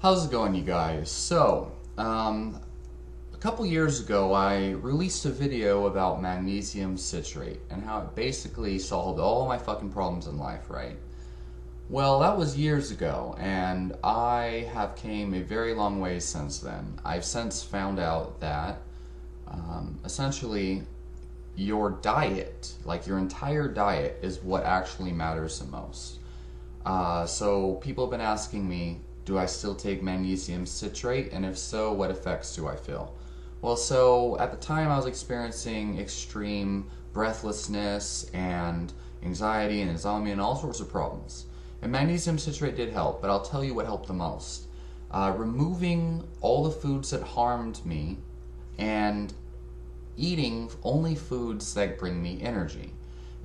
How's it going, you guys? A couple years ago I released a video about magnesium citrate and how it basically solved all my fucking problems in life, right? Well, that was years ago, and I have came a very long way since then. I've since found out that essentially your diet, like your entire diet, is what actually matters the most. So people have been asking me, do I still take magnesium citrate? And if so, what effects do I feel? Well, so at the time I was experiencing extreme breathlessness and anxiety and insomnia and all sorts of problems. And magnesium citrate did help, but I'll tell you what helped the most. Removing all the foods that harmed me and eating only foods that bring me energy.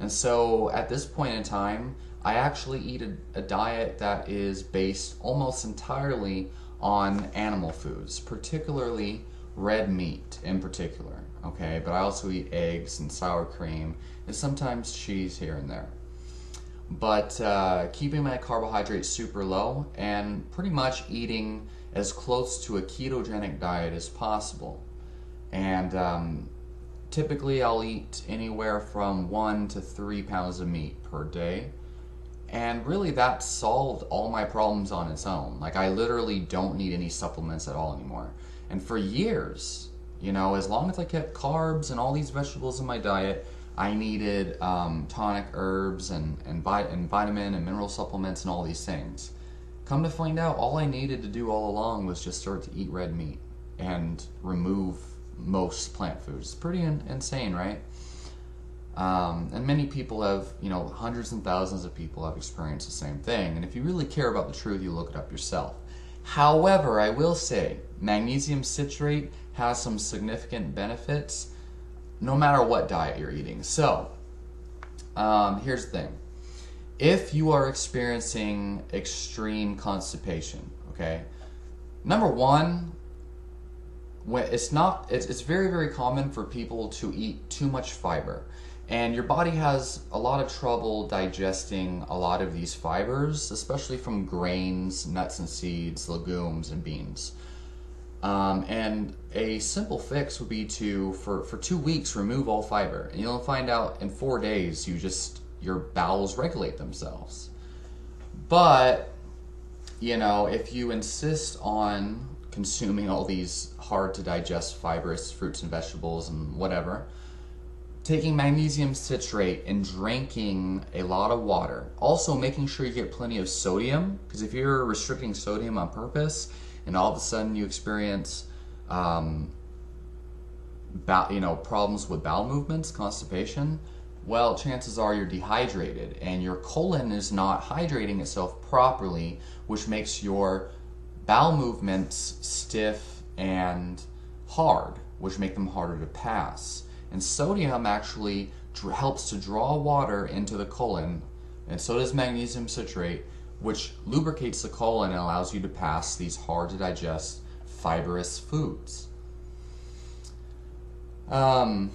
And so at this point in time, I actually eat a diet that is based almost entirely on animal foods, particularly red meat in particular, okay? But I also eat eggs and sour cream and sometimes cheese here and there. But keeping my carbohydrates super low and pretty much eating as close to a ketogenic diet as possible. And typically I'll eat anywhere from 1 to 3 pounds of meat per day. And really that solved all my problems on its own. Like, I literally don't need any supplements at all anymore. And for years, you know, as long as I kept carbs and all these vegetables in my diet, I needed tonic herbs and vitamin and mineral supplements and all these things. Come to find out, all I needed to do all along was just start to eat red meat and remove most plant foods. It's pretty insane, right? And many people have, you know, hundreds and thousands of people have experienced the same thing. And if you really care about the truth, you look it up yourself. However, I will say, magnesium citrate has some significant benefits no matter what diet you're eating. So, here's the thing. If you are experiencing extreme constipation, okay, number one, it's very, very common for people to eat too much fiber. And your body has a lot of trouble digesting a lot of these fibers, especially from grains, nuts and seeds, legumes, and beans. And a simple fix would be to, for 2 weeks, remove all fiber. And you'll find out in 4 days, your bowels regulate themselves. But, you know, if you insist on consuming all these hard to digest fibrous fruits and vegetables and whatever, taking magnesium citrate and drinking a lot of water. Also making sure you get plenty of sodium, because if you're restricting sodium on purpose and all of a sudden you experience problems with bowel movements, constipation, well, chances are you're dehydrated and your colon is not hydrating itself properly, which makes your bowel movements stiff and hard, which make them harder to pass. And sodium actually helps to draw water into the colon, and so does magnesium citrate, which lubricates the colon and allows you to pass these hard to digest fibrous foods. And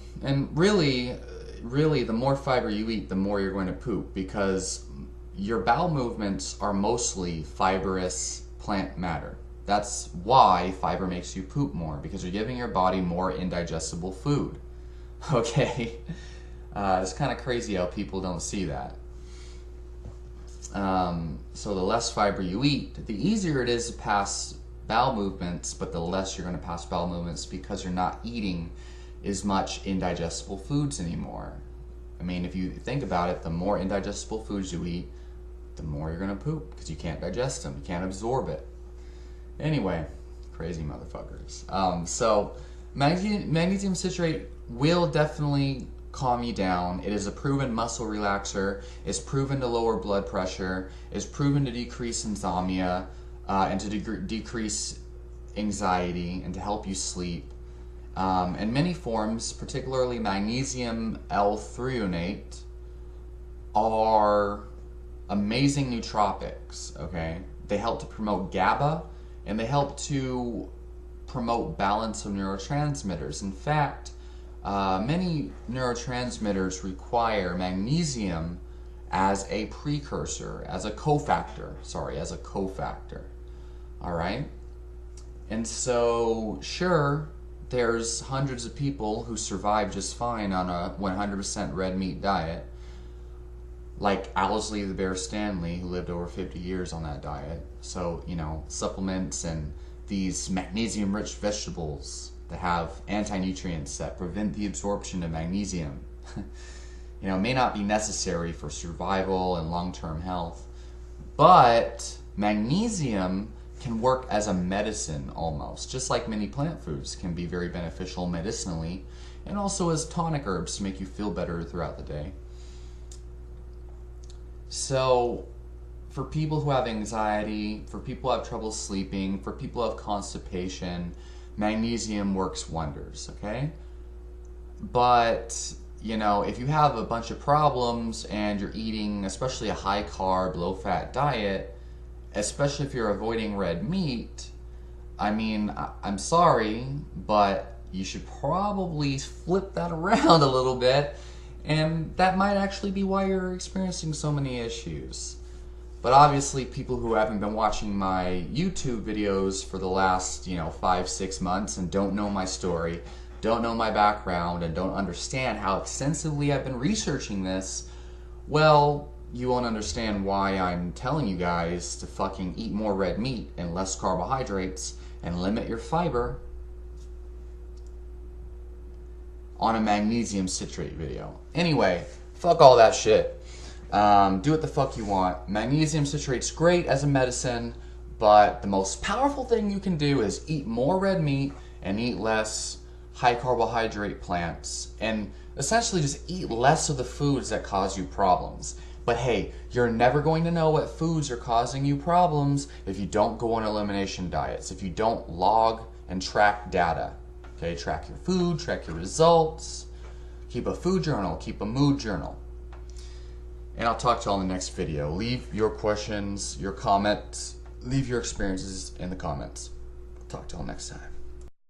really, the more fiber you eat, the more you're going to poop, because your bowel movements are mostly fibrous plant matter. That's why fiber makes you poop more, because you're giving your body more indigestible food. Okay, it's kind of crazy how people don't see that. So the less fiber you eat, the easier it is to pass bowel movements, but the less you're going to pass bowel movements because you're not eating as much indigestible foods anymore. I mean, if you think about it, the more indigestible foods you eat, the more you're going to poop, because you can't digest them, you can't absorb it. Anyway, crazy motherfuckers. So magnesium citrate will definitely calm you down. It is a proven muscle relaxer. It's proven to lower blood pressure. It's proven to decrease insomnia and to decrease anxiety and to help you sleep. And many forms, particularly magnesium L-threonate, are amazing nootropics, okay? They help to promote GABA, and they help to promote balance of neurotransmitters. In fact, many neurotransmitters require magnesium as a precursor, as a cofactor. All right? And so, sure, there's hundreds of people who survive just fine on a 100% red meat diet, like Owsley the Bear Stanley, who lived over 50 years on that diet. So, you know, supplements and these magnesium-rich vegetables that have anti-nutrients that prevent the absorption of magnesium, you know, may not be necessary for survival and long-term health, but magnesium can work as a medicine almost, just like many plant foods can be very beneficial medicinally, and also as tonic herbs to make you feel better throughout the day. So, for people who have anxiety, for people who have trouble sleeping, for people who have constipation, magnesium works wonders, okay? But, you know, if you have a bunch of problems and you're eating especially a high carb, low fat diet, especially if you're avoiding red meat, I mean, I'm sorry, but you should probably flip that around a little bit, and that might actually be why you're experiencing so many issues. But obviously, people who haven't been watching my YouTube videos for the last, 5-6 months and don't know my story, don't know my background, and don't understand how extensively I've been researching this, well, you won't understand why I'm telling you guys to fucking eat more red meat and less carbohydrates and limit your fiber on a magnesium citrate video. Anyway, fuck all that shit. Do what the fuck you want. Magnesium citrate's great as a medicine, but the most powerful thing you can do is eat more red meat and eat less high carbohydrate plants, and essentially just eat less of the foods that cause you problems. But hey, you're never going to know what foods are causing you problems if you don't go on elimination diets, if you don't log and track data. Okay, track your food, track your results, keep a food journal, keep a mood journal. And I'll talk to you all in the next video. Leave your questions, your comments, leave your experiences in the comments. Talk to you all next time.